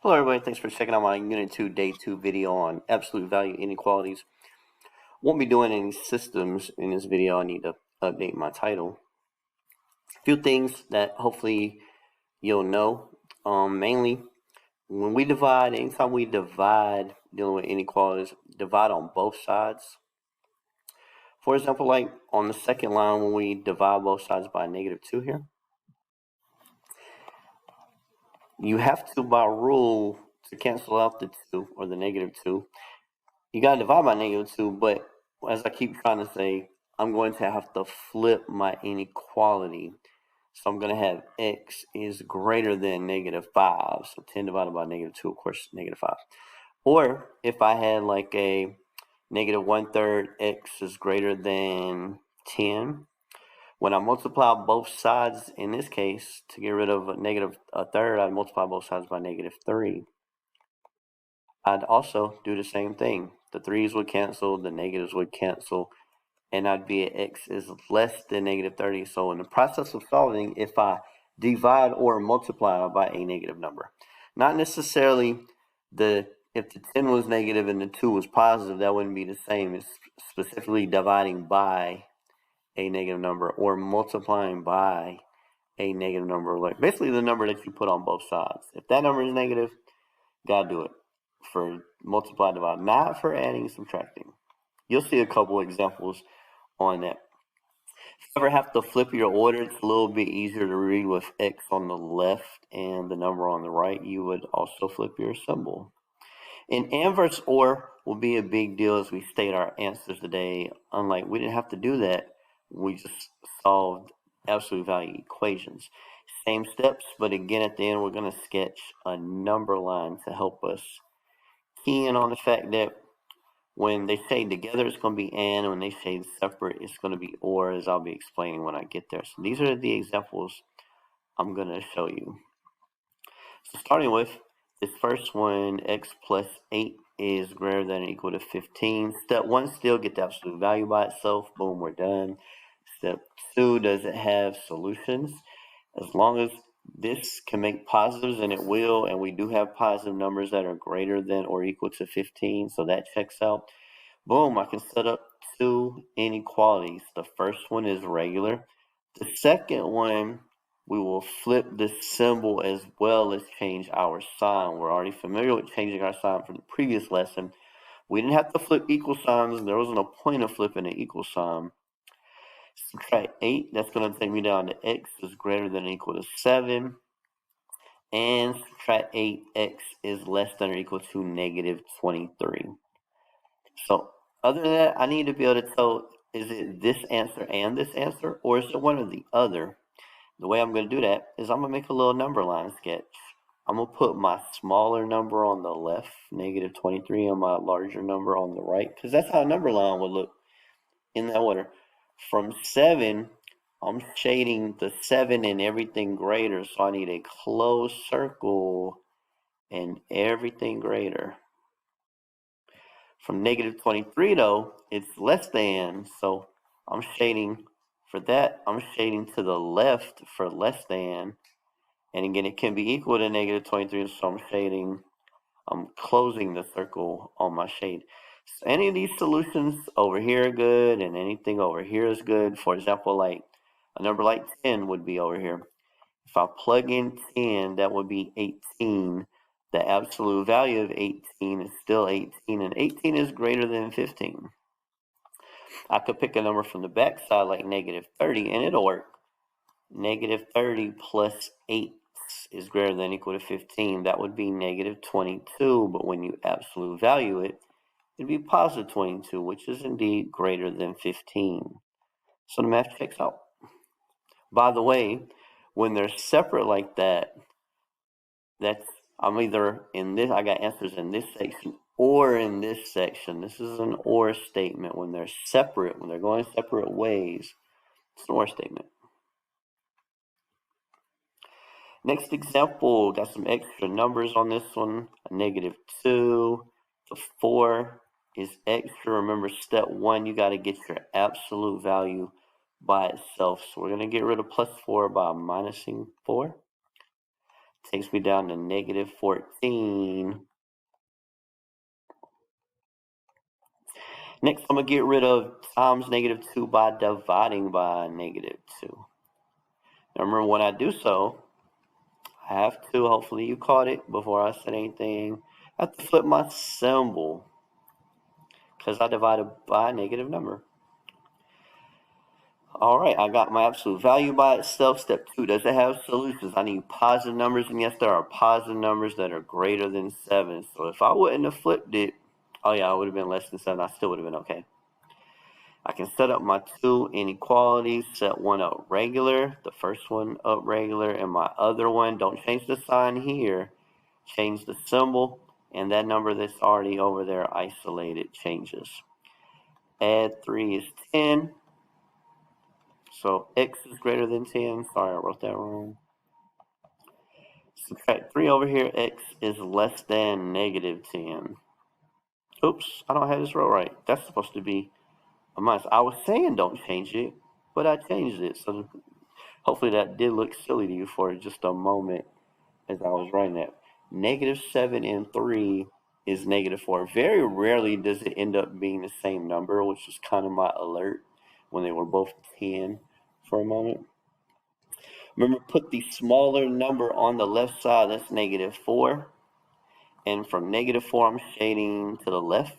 Hello everybody, thanks for checking out my Unit 2 Day 2 video on absolute value inequalities. Won't be doing any systems in this video. I need to update my title. A few things that hopefully you'll know. Mainly, when we divide, anytime we divide dealing with inequalities, divide on both sides. For example, like on the second line when we divide both sides by -2 here. You have to, by rule, to cancel out the 2 or the -2. You got to divide by -2, but as I keep trying to say, I'm going to have to flip my inequality. So I'm going to have x is greater than -5. So 10 divided by -2, of course, -5. Or if I had like a -1/3, x is greater than 10. When I multiply both sides, in this case, to get rid of a -1/3, I multiply both sides by -3. I'd also do the same thing. The 3's would cancel, the negatives would cancel, and I'd be at x is less than -30. So in the process of solving, if I divide or multiply by a negative number, not necessarily if the 10 was negative and the 2 was positive, that wouldn't be the same. It's specifically dividing by a negative number or multiplying by a negative number, like basically the number that you put on both sides. If that number is negative, gotta do it for multiply, divide, not for adding, subtracting. You'll see a couple examples on that. If you ever have to flip your order, it's a little bit easier to read with x on the left and the number on the right. You would also flip your symbol. An inverse OR will be a big deal as we state our answers today. Unlike, we didn't have to do that. We just solved absolute value equations. Same steps, but again at the end we're going to sketch a number line to help us key in on the fact that when they say together it's going to be and when they say separate it's going to be or, as I'll be explaining when I get there. So these are the examples I'm going to show you. So starting with this first one, x plus 8 is greater than or equal to 15. Step 1, still get the absolute value by itself. Boom, we're done. Step 2, does it have solutions? As long as this can make positives, and it will, and we do have positive numbers that are greater than or equal to 15, so that checks out. Boom, I can set up two inequalities. The first one is regular. The second one, we will flip the symbol as well as change our sign. We're already familiar with changing our sign from the previous lesson. We didn't have to flip equal signs. There wasn't a point of flipping an equal sign. Subtract 8, that's going to take me down to x is greater than or equal to 7. And subtract 8, x is less than or equal to -23. So other than that, I need to be able to tell, is it this answer and this answer, or is it one or the other? The way I'm going to do that is I'm going to make a little number line sketch. I'm going to put my smaller number on the left, -23, and my larger number on the right, because that's how a number line would look in that order. From 7, I'm shading the 7 and everything greater, so I need a closed circle and everything greater. From -23 though, it's less than, so I'm shading for that. I'm shading to the left for less than, and again it can be equal to -23, so I'm closing the circle on my shade. So any of these solutions over here are good, and anything over here is good. For example, like a number like 10 would be over here. If I plug in 10, that would be 18. The absolute value of 18 is still 18, and 18 is greater than 15. I could pick a number from the back side like -30, and it'll work. -30 plus 8 is greater than or equal to 15. That would be -22, but when you absolute value it, it'd be positive 22, which is indeed greater than 15. So the math checks out. By the way, when they're separate like that, I'm either in this, I got answers in this section or in this section. This is an or statement. When they're separate, when they're going separate ways, it's an or statement. Next example, got some extra numbers on this one. A -2 to 4 is extra. Remember, step 1, you got to get your absolute value by itself. So we're going to get rid of +4 by minusing 4. Takes me down to negative 14. Next, I'm going to get rid of times negative 2 by dividing by negative 2. Now remember, when I do so, I have to, hopefully you caught it before I said anything, I have to flip my symbol because I divided by a negative number. All right, I got my absolute value by itself. Step 2, does it have solutions? I need positive numbers, and yes, there are positive numbers that are greater than 7. So if I wouldn't have flipped it, oh yeah, I would have been less than 7. I still would have been okay. I can set up my two inequalities, set one up regular, the first one up regular, and my other one, don't change the sign here, change the symbol, and that number that's already over there isolated changes. Add 3 is 10. So x is greater than 10. Sorry, I wrote that wrong. Subtract 3 over here. X is less than negative 10. Oops, I don't have this row right. That's supposed to be a minus. I was saying don't change it, but I changed it. So hopefully that did look silly to you for just a moment as I was writing that. Negative 7 and 3 is negative 4. Very rarely does it end up being the same number, which is kind of my alert when they were both 10 for a moment. Remember, put the smaller number on the left side, that's negative 4. And from negative 4, I'm shading to the left.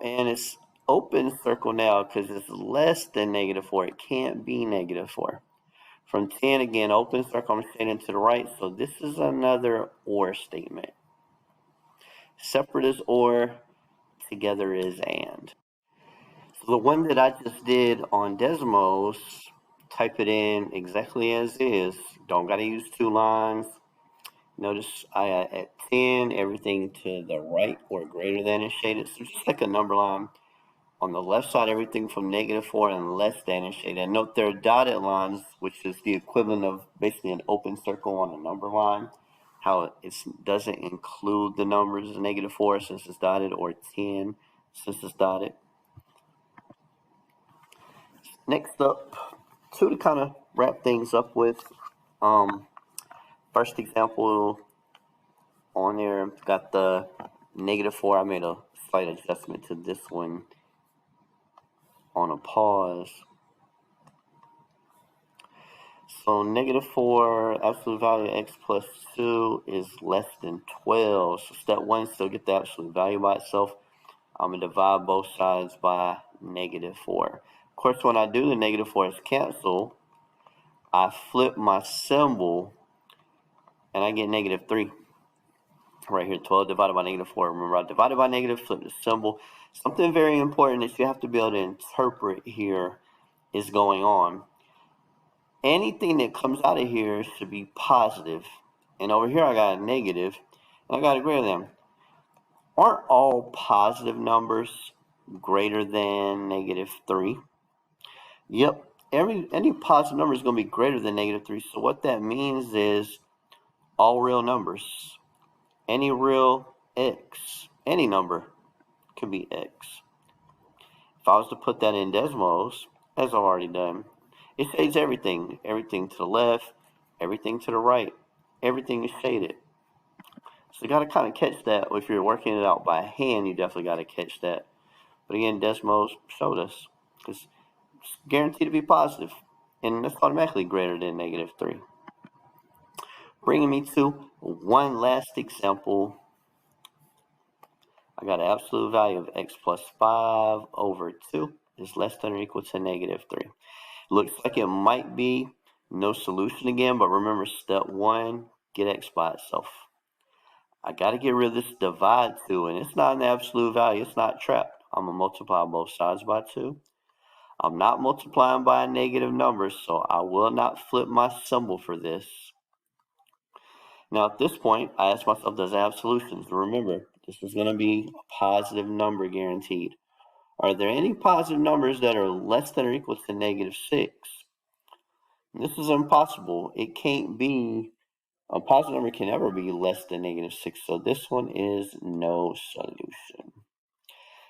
And it's open circle now because it's less than negative 4. It can't be negative 4. From 10, again, open circle, I'm shading to the right. So this is another OR statement. Separate is OR, together is AND. So the one that I just did on Desmos, type it in exactly as is. Don't got to use 2 lines. Notice I at 10, everything to the right or greater than is shaded. So just like a number line. On the left side, everything from negative 4 and less than is shaded. And note there are dotted lines, which is the equivalent of basically an open circle on a number line. How it doesn't include the numbers negative 4 since it's dotted, or 10 since it's dotted. Next up, 2 to kind of wrap things up with. First example on there, got the negative 4. I made a slight adjustment to this one on a pause. So negative 4, absolute value of x plus 2 is less than 12. So step 1, still get the absolute value by itself. I'm going to divide both sides by negative 4. Of course, when I do the negative 4 is cancel, I flip my symbol and I get negative 3. Right here, 12 divided by negative 4. Remember, I divided by negative, flip the symbol. Something very important that you have to be able to interpret here is going on. Anything that comes out of here should be positive. And over here I got a negative, and I got a greater than. Aren't all positive numbers greater than negative 3? Yep. Any positive number is going to be greater than negative 3. So what that means is all real numbers. Any real x. Any number could be x. If I was to put that in Desmos, as I've already done, it shades everything. Everything to the left, everything to the right. Everything is shaded. So you got to kind of catch that. If you're working it out by hand, you definitely got to catch that. But again, Desmos showed us. It's guaranteed to be positive, and that's automatically greater than negative 3. Bringing me to one last example. I got an absolute value of x plus 5 over 2 is less than or equal to negative 3. Looks like it might be no solution again, but remember step 1, get x by itself. I got to get rid of this divide 2, and it's not an absolute value. It's not trapped. I'm going to multiply both sides by 2. I'm not multiplying by a negative number, so I will not flip my symbol for this. Now at this point, I ask myself, does it have solutions? Remember, this is going to be a positive number guaranteed. Are there any positive numbers that are less than or equal to negative 6? And this is impossible. It can't be, a positive number can never be less than negative 6. So this one is no solution.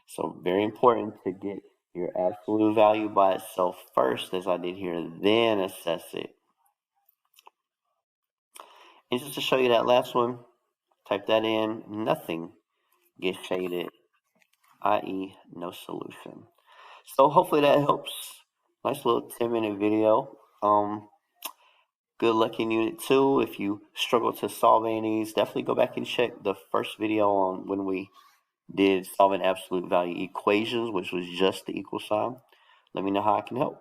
So very important to get your absolute value by itself first, as I did here, then assess it. And just to show you that last one, type that in, nothing gets shaded, i.e. no solution. So hopefully that helps. Nice little 10-minute video. Good luck in Unit 2. If you struggle to solve any of these, definitely go back and check the first video on when we did solving absolute value equations, which was just the equal sign. Let me know how I can help.